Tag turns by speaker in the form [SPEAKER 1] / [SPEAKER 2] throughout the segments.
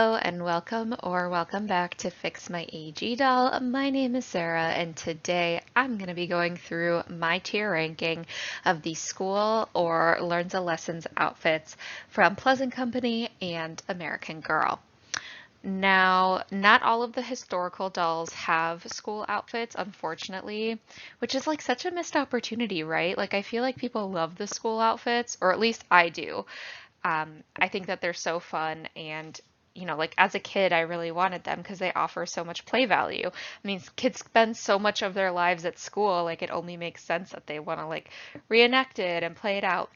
[SPEAKER 1] Hello and welcome back to Fix My AG Doll. My name is Sarah and today I'm going to be going through my tier ranking of the school or Learns a Lessons outfits from Pleasant Company and American Girl. Now, not all of the historical dolls have school outfits, unfortunately, which is like such a missed opportunity, right? Like I feel like people love the school outfits, or at least I do. I think that they're so fun and like as a kid, I really wanted them because they offer so much play value. I mean, kids spend so much of their lives at school, like it only makes sense that they want to like reenact it and play it out.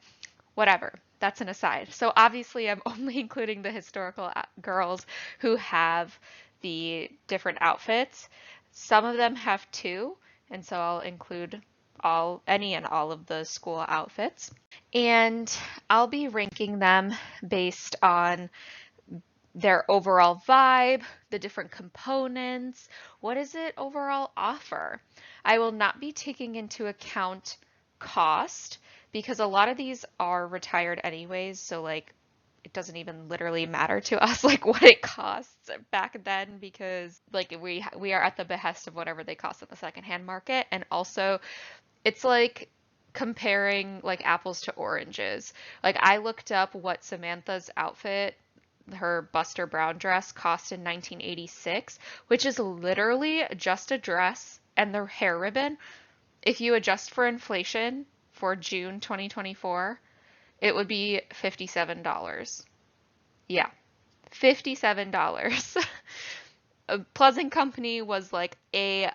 [SPEAKER 1] Whatever. That's an aside. So obviously, I'm only including the historical girls who have the different outfits. Some of them have two, and so I'll include any and all of the school outfits. And I'll be ranking them based on their overall vibe, the different components, what does it overall offer? I will not be taking into account cost because a lot of these are retired anyways, so like it doesn't even literally matter to us like what it costs back then because like we are at the behest of whatever they cost in the secondhand market, and also it's like comparing like apples to oranges. Like I looked up what Samantha's outfit, her Buster Brown dress, cost in 1986, which is literally just a dress and the hair ribbon. If you adjust for inflation for June 2024, it would be $57. Yeah, $57. A Pleasant Company was like a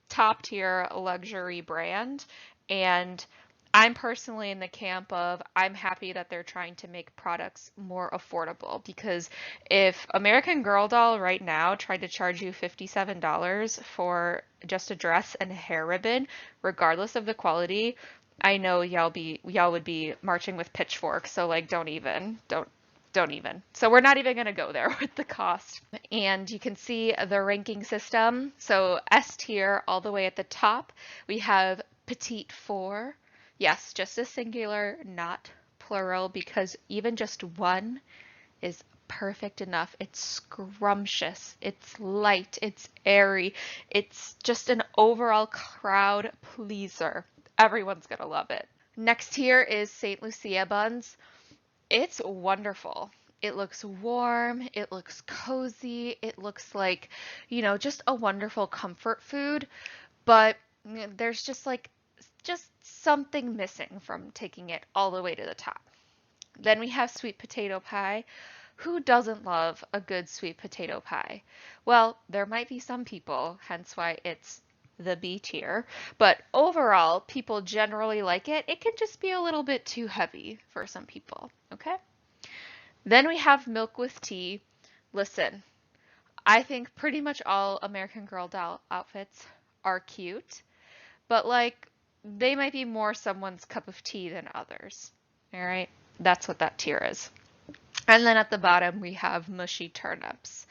[SPEAKER 1] top tier luxury brand, and I'm personally in the camp of I'm happy that they're trying to make products more affordable because if American Girl doll right now tried to charge you $57 for just a dress and a hair ribbon, regardless of the quality, I know y'all would be marching with pitchforks, so like don't even. So we're not even going to go there with the cost. And you can see the ranking system. So S tier all the way at the top, we have Petite Four. Yes, just a singular, not plural, because even just one is perfect enough. It's scrumptious, it's light, it's airy, it's just an overall crowd pleaser. Everyone's gonna love it. Next here is St. Lucia buns. It's wonderful. It looks warm, it looks cozy, it looks like, just a wonderful comfort food, but there's just something missing from taking it all the way to the top. Then we have sweet potato pie. Who doesn't love a good sweet potato pie? Well, there might be some people, hence why it's the B tier, but overall, people generally like it. It can just be a little bit too heavy for some people, okay? Then we have milk with tea. Listen, I think pretty much all American Girl doll outfits are cute, but like they might be more someone's cup of tea than others. All right? That's what that tier is. And then at the bottom we have mushy turnips.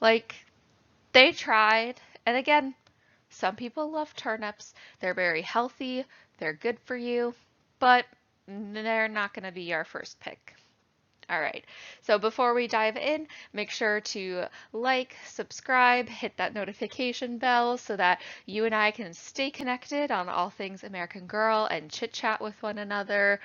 [SPEAKER 1] Like they tried, and again, some people love turnips. They're very healthy, they're good for you, but they're not going to be our first pick. All right, so before we dive in, make sure to like, subscribe, hit that notification bell so that you and I can stay connected on all things American Girl and chit chat with one another.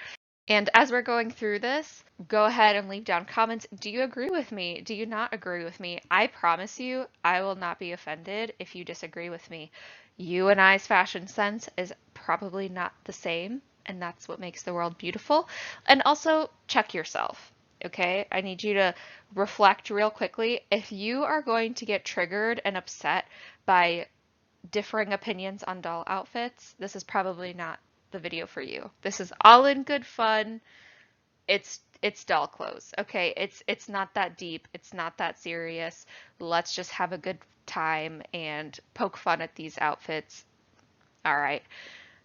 [SPEAKER 1] And as we're going through this, go ahead and leave down comments. Do you agree with me? Do you not agree with me? I promise you, I will not be offended if you disagree with me. You and I's fashion sense is probably not the same, and that's what makes the world beautiful. And also, check yourself. Okay, I need you to reflect real quickly. If you are going to get triggered and upset by differing opinions on doll outfits, this is probably not the video for you. This is all in good fun. It's doll clothes. Okay, it's not that deep. It's not that serious. Let's just have a good time and poke fun at these outfits. All right.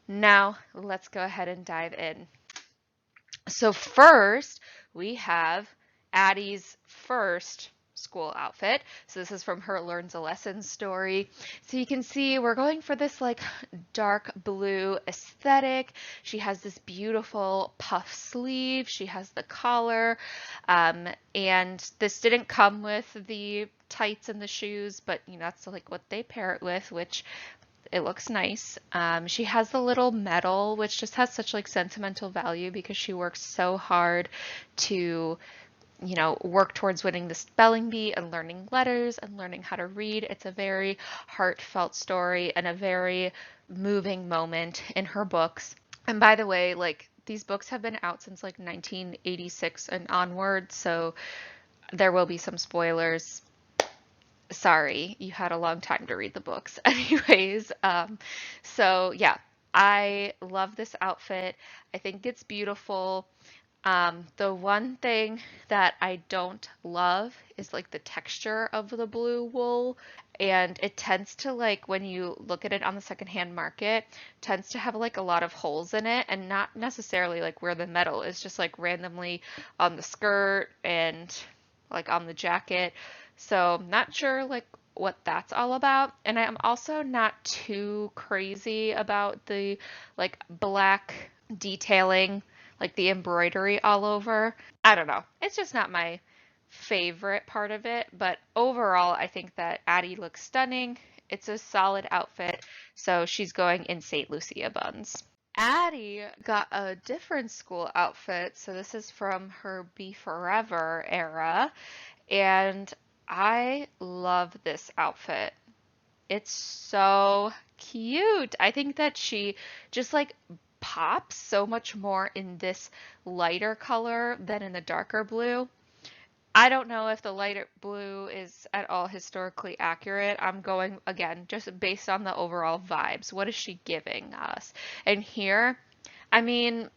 [SPEAKER 1] Now, let's go ahead and dive in. So first, we have Addy's first school outfit. So this is from her Learns a Lesson story. So you can see we're going for this like dark blue aesthetic. She has this beautiful puff sleeve. She has the collar. And this didn't come with the tights and the shoes, but you know, that's like what they pair it with, which it looks nice. She has the little medal, which just has such like sentimental value because she works so hard to, you know, work towards winning the spelling bee and learning letters and learning how to read. It's a very heartfelt story and a very moving moment in her books. And by the way, like these books have been out since like 1986 and onward, so there will be some spoilers. Sorry, you had a long time to read the books. Anyways, so yeah, I love this outfit. I think it's beautiful. The one thing that I don't love is like the texture of the blue wool. And it tends to like, when you look at it on the secondhand market, tends to have like a lot of holes in it and not necessarily like where the metal is, just like randomly on the skirt and like on the jacket. So not sure like what that's all about. And I'm also not too crazy about the like black detailing, like the embroidery all over. I don't know. It's just not my favorite part of it, but overall, I think that Addy looks stunning. It's a solid outfit, so she's going in St. Lucia buns. Addy got a different school outfit, so this is from her BeForever era, and I love this outfit. It's so cute. I think that she just like pops so much more in this lighter color than in the darker blue. I don't know if the lighter blue is at all historically accurate. I'm going again just based on the overall vibes. What is she giving us? And here, I mean,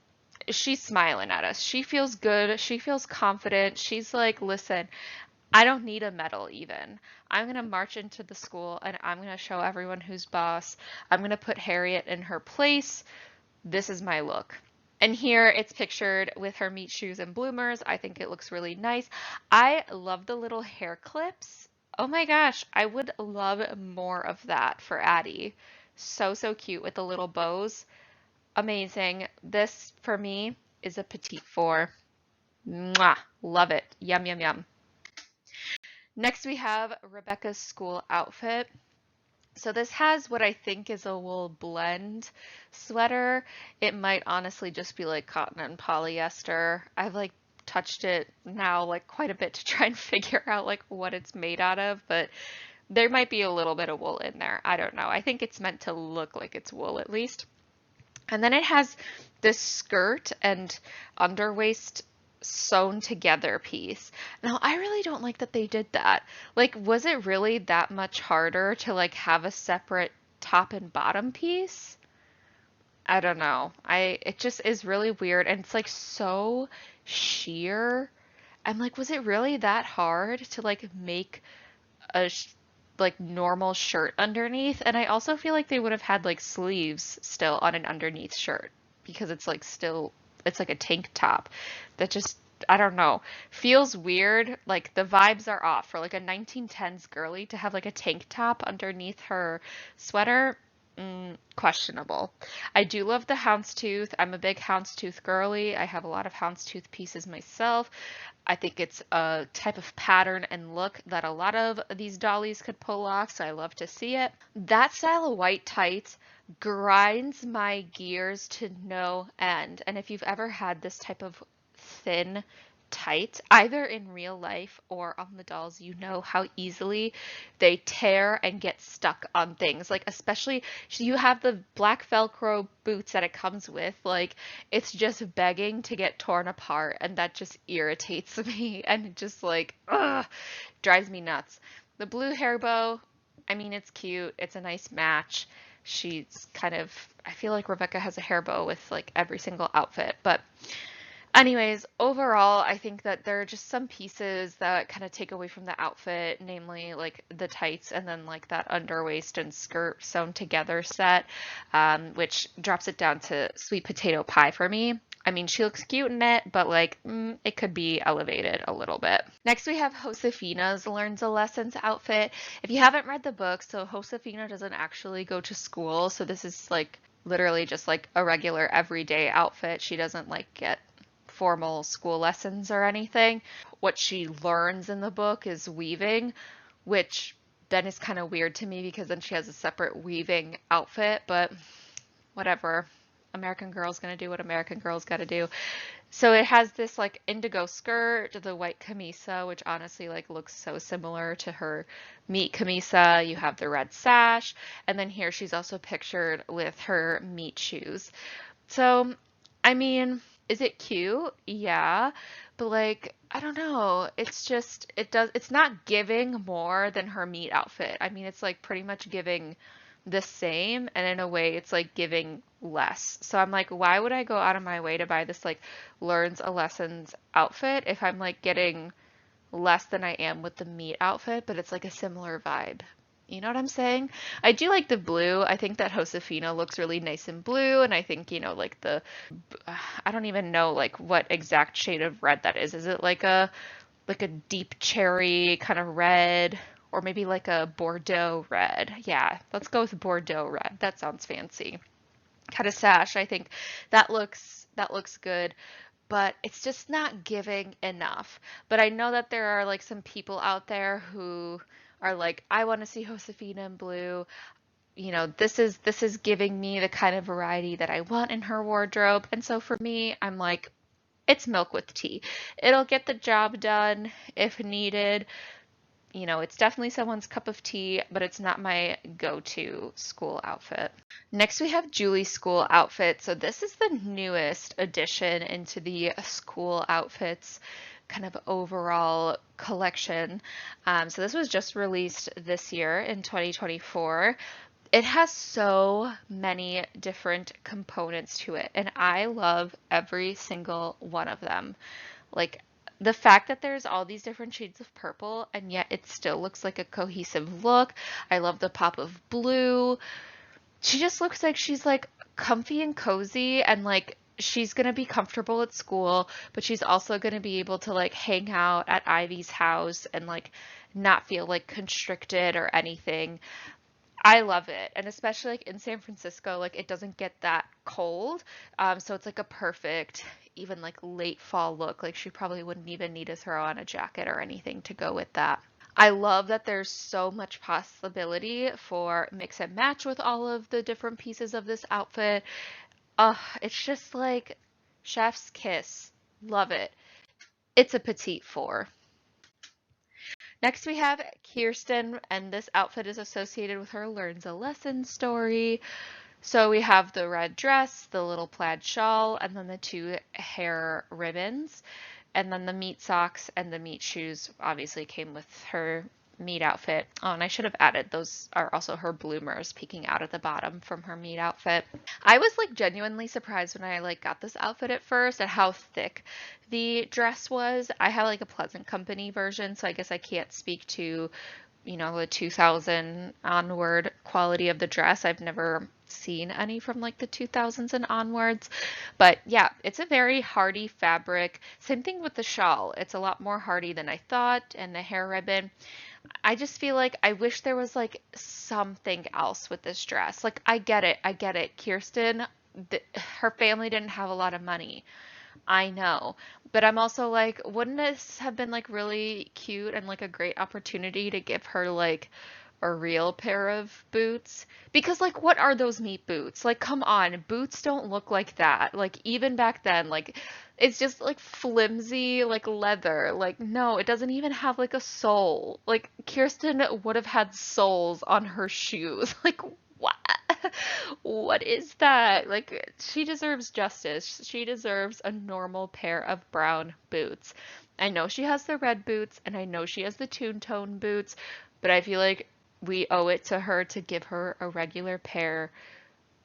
[SPEAKER 1] she's smiling at us. She feels good. She feels confident. She's like, listen, I don't need a medal even. I'm going to march into the school and I'm going to show everyone who's boss. I'm going to put Harriet in her place. This is my look. And here it's pictured with her meat shoes and bloomers. I think it looks really nice. I love the little hair clips. Oh my gosh, I would love more of that for Addy. So, so cute with the little bows. Amazing. This, for me, is a petite four. Mwah! Love it. Yum, yum, yum. Next, we have Rebecca's school outfit. So this has what I think is a wool blend sweater. It might honestly just be like cotton and polyester. I've like touched it now like quite a bit to try and figure out like what it's made out of, but there might be a little bit of wool in there. I don't know. I think it's meant to look like it's wool at least. And then it has this skirt and underwaist sewn together piece. Now, I really don't like that they did that. Like, was it really that much harder to like have a separate top and bottom piece? I don't know. It just is really weird and it's like so sheer. I'm like, was it really that hard to like make a like normal shirt underneath? And I also feel like they would have had like sleeves still on an underneath shirt because it's like still it's like a tank top that just I don't know feels weird. Like the vibes are off for like a 1910s girly to have like a tank top underneath her sweater. Questionable. I do love the houndstooth. I'm a big houndstooth girly. I have a lot of houndstooth pieces myself. I think it's a type of pattern and look that a lot of these dollies could pull off, so I love to see it. That style of white tights grinds my gears to no end. And if you've ever had this type of thin tight, either in real life or on the dolls, you know how easily they tear and get stuck on things. Like, especially you have the black Velcro boots that it comes with, like, it's just begging to get torn apart, and that just irritates me and it just, like, ugh, drives me nuts. The blue hair bow, I mean, it's cute, it's a nice match. She's kind of, I feel like Rebecca has a hair bow with like every single outfit, but anyways, overall, I think that there are just some pieces that kind of take away from the outfit, namely like the tights and then like that underwaist and skirt sewn together set, which drops it down to sweet potato pie for me. I mean, she looks cute in it, but like it could be elevated a little bit. Next, we have Josefina's Learns a Lessons outfit. If you haven't read the book, so Josefina doesn't actually go to school, so this is like literally just like a regular everyday outfit. She doesn't like get formal school lessons or anything. What she learns in the book is weaving, which then is kind of weird to me because then she has a separate weaving outfit, but whatever. American Girl's gonna do what American Girl's gotta do. So it has this like indigo skirt, the white camisa, which honestly like looks so similar to her meat camisa. You have the red sash, and then here she's also pictured with her meat shoes. So, I mean, is it cute? Yeah. But like, I don't know. It's not giving more than her meat outfit. I mean, it's like pretty much giving the same, and in a way, it's like giving less. So I'm like, why would I go out of my way to buy this like learns a lessons outfit if I'm like getting less than I am with the meat outfit, but it's like a similar vibe. You know what I'm saying? I do like the blue. I think that Josefina looks really nice in blue, and I think, like I don't even know like what exact shade of red that is. Is it like a deep cherry kind of red, or maybe like a Bordeaux red? Yeah, let's go with Bordeaux red. That sounds fancy. Kind of sash. I think that looks good, but it's just not giving enough. But I know that there are like some people out there who are like, I want to see Josefina in blue. This is giving me the kind of variety that I want in her wardrobe. And so for me, I'm like, it's milk with tea. It'll get the job done if needed. It's definitely someone's cup of tea, but it's not my go-to school outfit. Next, we have Julie's school outfit. So this is the newest addition into the school outfits kind of overall collection. So this was just released this year in 2024. It has so many different components to it, and I love every single one of them. Like the fact that there's all these different shades of purple and yet it still looks like a cohesive look. I love the pop of blue. She just looks like she's like comfy and cozy, and like she's gonna be comfortable at school, but she's also gonna be able to like hang out at Ivy's house and like not feel like constricted or anything. I love it. And especially like in San Francisco, like it doesn't get that cold. So it's like a perfect, even like late fall look. Like she probably wouldn't even need to throw on a jacket or anything to go with that. I love that there's so much possibility for mix and match with all of the different pieces of this outfit. It's just like chef's kiss. Love it. It's a petite four. Next, we have Kirsten, and this outfit is associated with her learns a lesson story. So we have the red dress, the little plaid shawl, and then the two hair ribbons. And then the meat socks and the meat shoes obviously came with her meat outfit. Oh, and I should have added those are also her bloomers peeking out at the bottom from her meat outfit. I was like genuinely surprised when I like got this outfit at first at how thick the dress was. I have like a Pleasant Company version, so I guess I can't speak to the 2000 onward quality of the dress. I've never seen any from like the 2000s and onwards. But yeah, it's a very hardy fabric. Same thing with the shawl. It's a lot more hardy than I thought, and the hair ribbon. I just feel like I wish there was like something else with this dress. Like I get it. I get it. Kirsten, her family didn't have a lot of money. I know. But I'm also like, wouldn't this have been like really cute and like a great opportunity to give her like a real pair of boots? Because like what are those meat boots? Like come on, boots don't look like that. Like even back then, like it's just like flimsy like leather. Like no, it doesn't even have like a sole. Like Kirsten would have had soles on her shoes. Like what? What is that? Like, she deserves justice. She deserves a normal pair of brown boots. I know she has the red boots, and I know she has the Toon Tone boots, but I feel like we owe it to her to give her a regular pair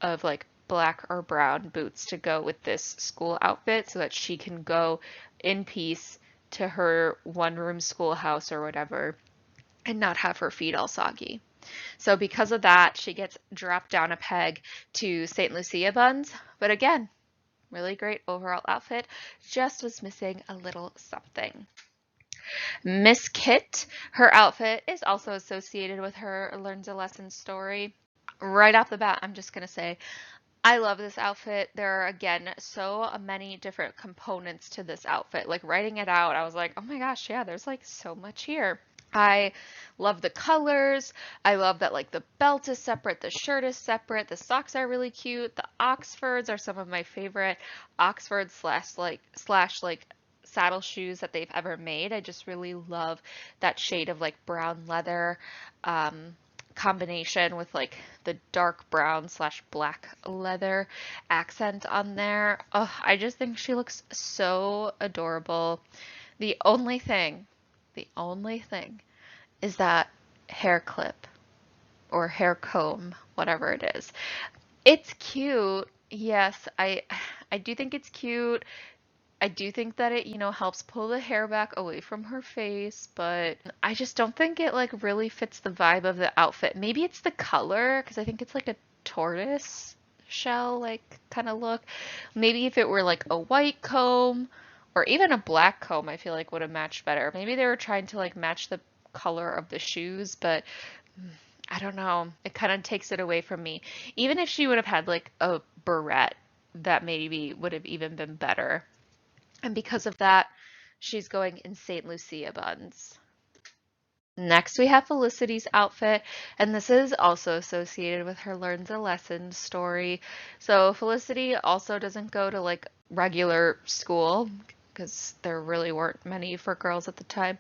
[SPEAKER 1] of like black or brown boots to go with this school outfit so that she can go in peace to her one-room schoolhouse or whatever and not have her feet all soggy. So because of that, she gets dropped down a peg to St. Lucia buns. But again, Really great overall outfit, just was missing a little something. Miss Kit, her outfit is also associated with her learns a lesson story. Right off the bat, I'm just going to say I love this outfit. There are, again, so many different components to this outfit. Like writing it out, I was like, oh my gosh, yeah, there's like so much here. I love the colors. I love that like the belt is separate, the shirt is separate, the socks are really cute. The Oxfords are some of my favorite Oxford slash saddle shoes that they've ever made. I just really love that shade of like brown leather. Combination with like the dark brown slash black leather accent on there. Oh, I just think she looks so adorable. The only thing, the only thing is that hair clip or hair comb, whatever it is. It's cute. Yes, I do think it's cute. I do think that it, helps pull the hair back away from her face, but I just don't think it like really fits the vibe of the outfit. Maybe it's the color, because I think it's like a tortoise shell like kind of look. Maybe if it were like a white comb or even a black comb, I feel like would have matched better. Maybe they were trying to like match the color of the shoes, but I don't know. It kind of takes it away from me. Even if she would have had like a barrette, that maybe would have even been better. And because of that, she's going in St. Lucia buns. Next, we have Felicity's outfit, and this is also associated with her learns a lesson story. So Felicity also doesn't go to like regular school because there really weren't many for girls at the time.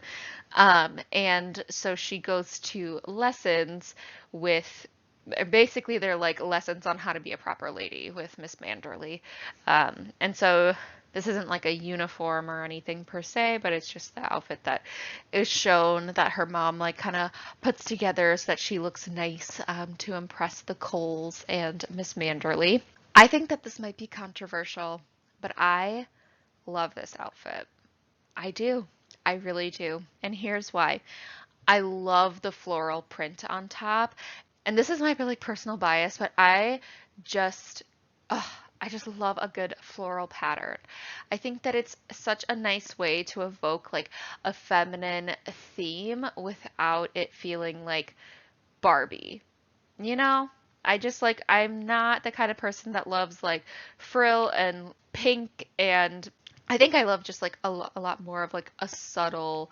[SPEAKER 1] And so she goes to lessons with basically they're like lessons on how to be a proper lady with Miss Manderley. And so this isn't like a uniform or anything per se, but it's just the outfit that is shown that her mom like kind of puts together so that she looks nice to impress the Coles and Miss Manderley. I think that this might be controversial, but I love this outfit. I do. I really do. And here's why. I love the floral print on top. And this is my really personal bias, but just, ugh, I just love a good floral pattern. I think that it's such a nice way to evoke like a feminine theme without it feeling like Barbie. You know? I just like, I'm not the kind of person that loves like frill and pink, and I think I love just like a lot more of like a subtle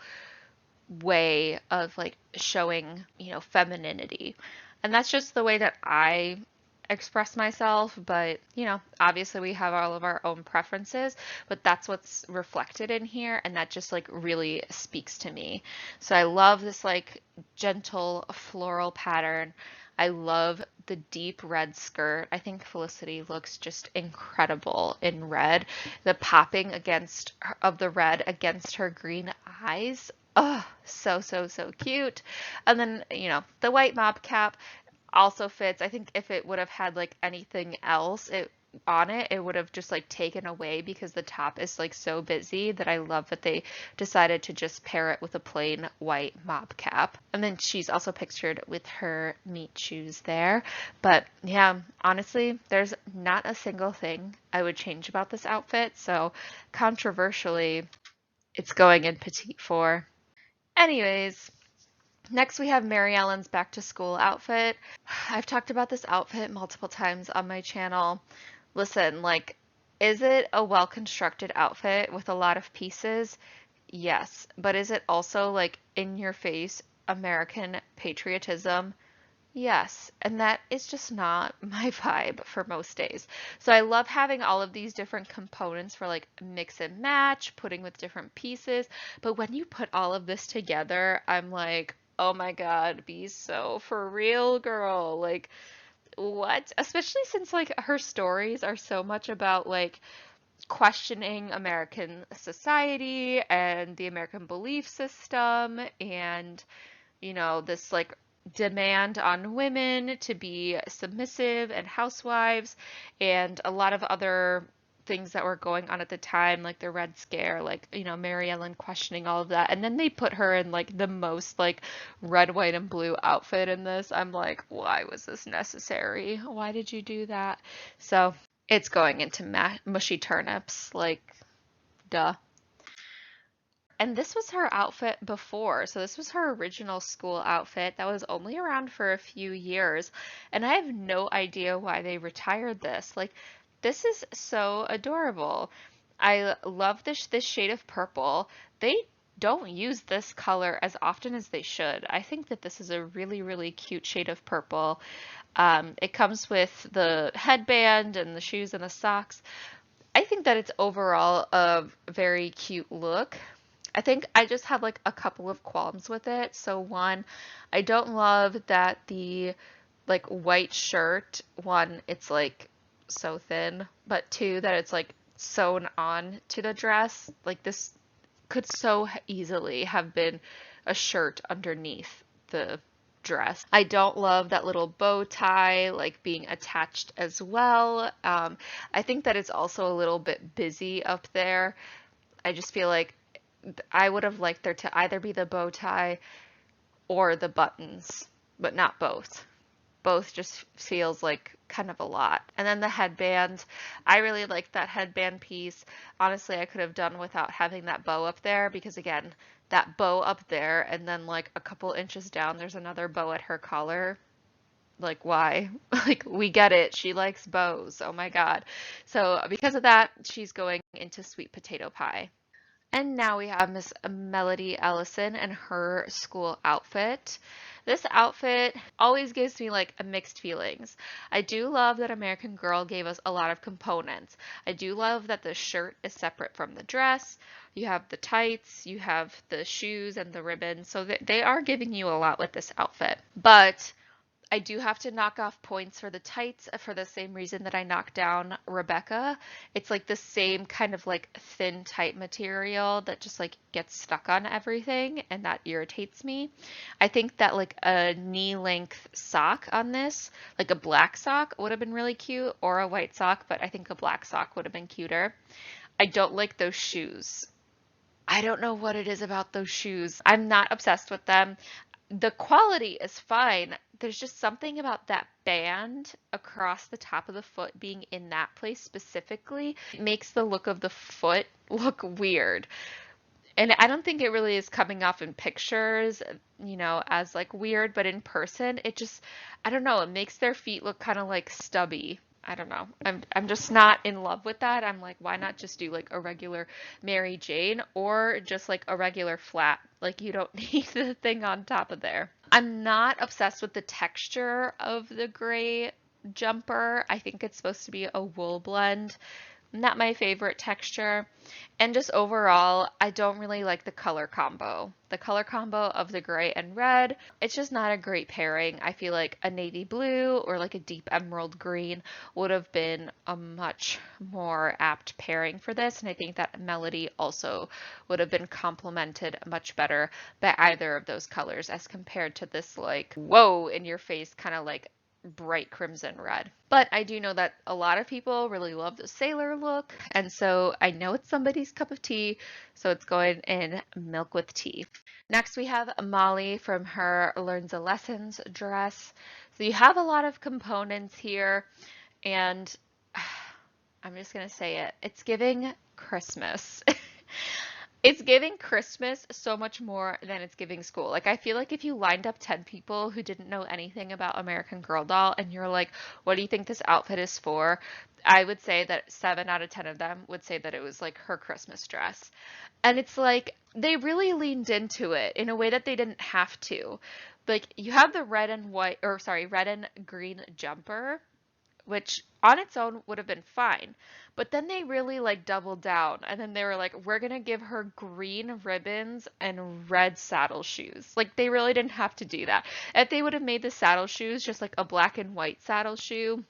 [SPEAKER 1] way of like showing, femininity. And that's just the way that I express myself, but obviously we have all of our own preferences, but that's what's reflected in here, and that just like really speaks to me. So I love this like gentle floral pattern. I love the deep red skirt. I think Felicity looks just incredible in red. The popping against of the red against her green eyes. Oh, so, so, so cute. And then, the white mob cap also fits. I think if it would have had like anything else on it, it would have just like taken away because the top is like so busy that I love that they decided to just pair it with a plain white mob cap. And then she's also pictured with her meat shoes there. But yeah, honestly, there's not a single thing I would change about this outfit. So controversially, it's going in petite four. Anyways, next we have Maryellen's back to school outfit. I've talked about this outfit multiple times on my channel. Listen, like, is it a well-constructed outfit with a lot of pieces? Yes. But is it also like in your face American patriotism? Yes, and that is just not my vibe for most days. So I love having all of these different components for like mix and match, putting with different pieces. But when you put all of this together, I'm like, oh my God, be so for real, girl. Like, what? Especially since like her stories are so much about like questioning American society and the American belief system and this like demand on women to be submissive and housewives and a lot of other things that were going on at the time, like the Red Scare, like, Maryellen questioning all of that. And then they put her in like the most like red, white, and blue outfit in this. I'm like, why was this necessary? Why did you do that? So It's going into mushy turnips, like, duh. And this was her outfit before. So this was her original school outfit that was only around for a few years. And I have no idea why they retired this. Like, this is so adorable. I love this shade of purple. They don't use this color as often as they should. I think that this is a really, really cute shade of purple. It comes with the headband and the shoes and the socks. I think that it's overall a very cute look. I think I just have like a couple of qualms with it. So one, I don't love that the like white shirt, one, it's like so thin, but two, that it's like sewn on to the dress. Like this could so easily have been a shirt underneath the dress. I don't love that little bow tie like being attached as well. I think that it's also a little bit busy up there. I just feel like I would have liked there to either be the bow tie or the buttons, but not both. Both just feels like kind of a lot. And then the headband, I really like that headband piece. Honestly, I could have done without having that bow up there because again, that bow up there and then like a couple inches down, there's another bow at her collar. Like why? Like we get it. She likes bows. Oh my God. So because of that, she's going into sweet potato pie. And now we have Miss Melody Ellison and her school outfit. This outfit always gives me like a mixed feelings. I do love that American Girl gave us a lot of components. I do love that the shirt is separate from the dress. You have the tights, you have the shoes and the ribbons. So they are giving you a lot with this outfit. But I do have to knock off points for the tights for the same reason that I knocked down Rebecca. It's like the same kind of like thin tight material that just like gets stuck on everything and that irritates me. I think that like a knee length sock on this, like a black sock would have been really cute or a white sock, but I think a black sock would have been cuter. I don't like those shoes. I don't know what it is about those shoes. I'm not obsessed with them. The quality is fine. There's just something about that band across the top of the foot being in that place specifically. It makes the look of the foot look weird. And I don't think it really is coming off in pictures, as like weird, but in person, it just, I don't know, it makes their feet look kind of like stubby. I don't know. I'm just not in love with that. I'm like, why not just do like a regular Mary Jane or just like a regular flat? Like you don't need the thing on top of there. I'm not obsessed with the texture of the gray jumper. I think it's supposed to be a wool blend. Not my favorite texture. And just overall, I don't really like the color combo. The color combo of the gray and red, it's just not a great pairing. I feel like a navy blue or like a deep emerald green would have been a much more apt pairing for this. And I think that Melody also would have been complemented much better by either of those colors as compared to this like, whoa, in your face kind of like bright crimson red. But I do know that a lot of people really love the sailor look, and so I know it's somebody's cup of tea, so it's going in milk with tea. Next, we have Molly from her Learns a Lessons dress. So you have a lot of components here, and I'm just going to say it. It's giving Christmas. It's giving Christmas so much more than it's giving school. Like, I feel like if you lined up 10 people who didn't know anything about American Girl doll and you're like, what do you think this outfit is for? I would say that 7 out of 10 of them would say that it was like her Christmas dress. And it's like, they really leaned into it in a way that they didn't have to. Like, you have the red and white, or sorry, red and green jumper, which on its own would have been fine. But then they really like doubled down and then they were like, we're gonna give her green ribbons and red saddle shoes. Like they really didn't have to do that. If they would have made the saddle shoes just like a black and white saddle shoe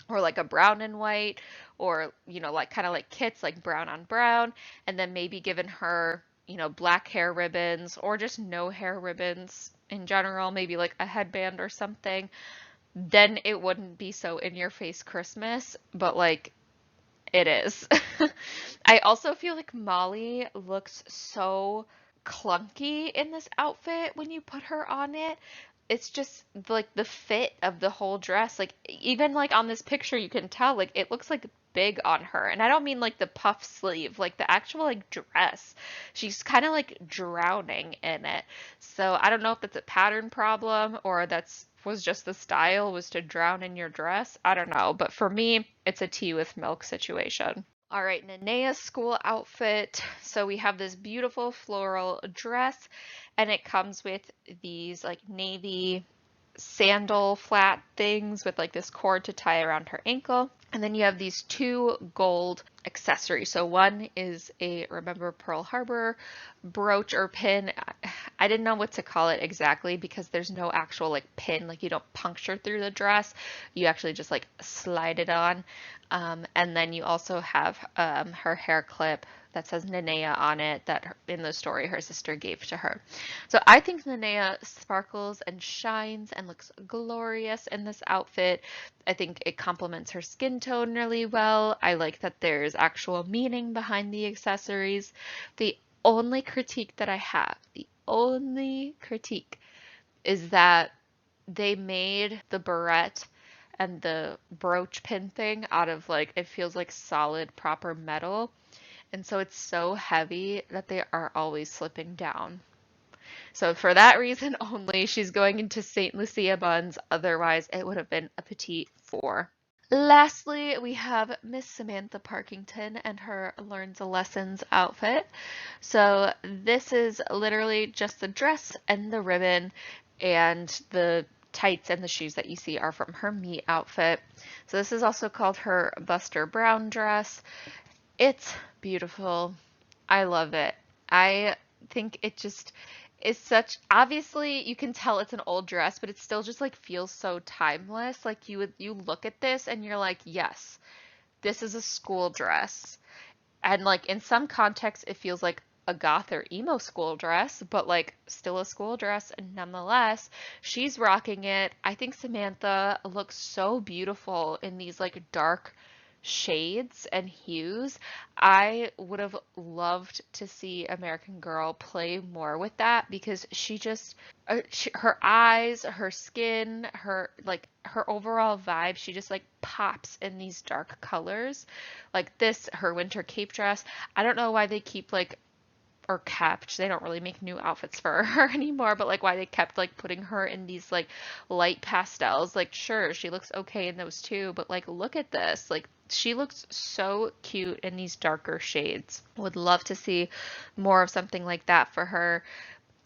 [SPEAKER 1] or like a brown and white or, like kind of like kits like brown on brown and then maybe given her, black hair ribbons or just no hair ribbons in general, maybe like a headband or something, then it wouldn't be so in your face Christmas, but like it is. I also feel like Molly looks so clunky in this outfit when you put her on it. it's just like the fit of the whole dress. Like even like on this picture you can tell like it looks like big on her. And I don't mean like the puff sleeve, like the actual like dress. She's kind of like drowning in it. So I don't know if that's a pattern problem or that's was just the style was to drown in your dress. I don't know, but for me, it's a tea with milk situation. All right, Nanea's school outfit. So we have this beautiful floral dress, and it comes with these like navy sandal flat things with like this cord to tie around her ankle. And then you have these two gold accessories. So one is a Remember Pearl Harbor brooch or pin. I didn't know what to call it exactly because there's no actual like pin, like you don't puncture through the dress. You actually just like slide it on. And then you also have her hair clip that says Nanea on it that in the story her sister gave to her. So I think Nanea sparkles and shines and looks glorious in this outfit. I think it complements her skin tone really well. I like that there's actual meaning behind the accessories. The only critique that I have, the only critique is that they made the barrette and the brooch pin thing out of like, it feels like solid, proper metal. And so it's so heavy that they are always slipping down. So for that reason only, she's going into St. Lucia buns. Otherwise, it would have been a petite four. Lastly, we have Miss Samantha Parkington and her Learns a Lessons outfit. So this is literally just the dress and the ribbon, and the tights and the shoes that you see are from her meet outfit. So this is also called her Buster Brown dress. It's beautiful. I love it. I think it just is such, obviously you can tell it's an old dress, but it still just like feels so timeless. Like you look at this and you're like, yes, this is a school dress. And like in some contexts it feels like a goth or emo school dress, but like still a school dress and nonetheless, she's rocking it. I think Samantha looks so beautiful in these like dark shades and hues. I would have loved to see American Girl play more with that because she just her eyes, her skin, her like her overall vibe, she just like pops in these dark colors. Like this, her winter cape dress. I don't know why they keep like or kept, they don't really make new outfits for her anymore, but like why they kept like putting her in these like light pastels. Like sure, she looks okay in those too, but like look at this. Like she looks so cute in these darker shades. Would love to see more of something like that for her.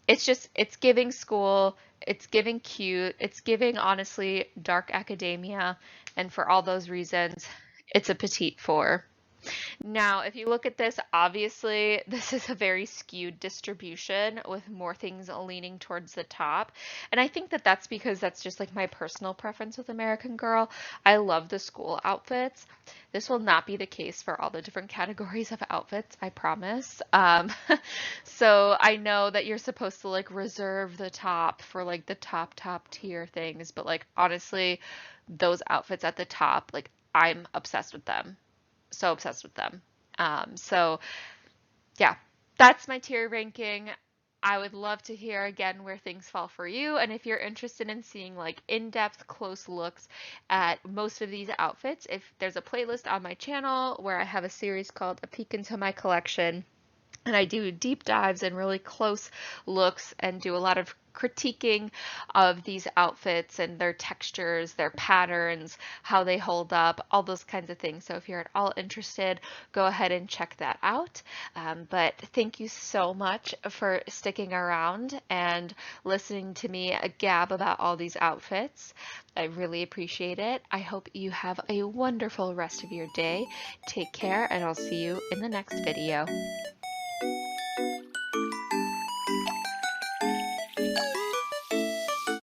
[SPEAKER 1] It's just it's giving school, it's giving cute, it's giving honestly dark academia, and for all those reasons, it's a petite four. Now, if you look at this, obviously this is a very skewed distribution with more things leaning towards the top. And I think that that's because that's just like my personal preference with American Girl. I love the school outfits. This will not be the case for all the different categories of outfits, I promise. So I know that you're supposed to like reserve the top for like the top tier things, but like honestly, those outfits at the top, like I'm obsessed with them, so obsessed with them. So yeah, that's my tier ranking. I would love to hear again where things fall for you. And if you're interested in seeing like in-depth close looks at most of these outfits, if there's a playlist on my channel where I have a series called A Peek Into My Collection, and I do deep dives and really close looks and do a lot of critiquing of these outfits and their textures, their patterns, how they hold up, all those kinds of things. So if you're at all interested, go ahead and check that out. But thank you so much for sticking around and listening to me gab about all these outfits. I really appreciate it. I hope you have a wonderful rest of your day. Take care, and I'll see you in the next video.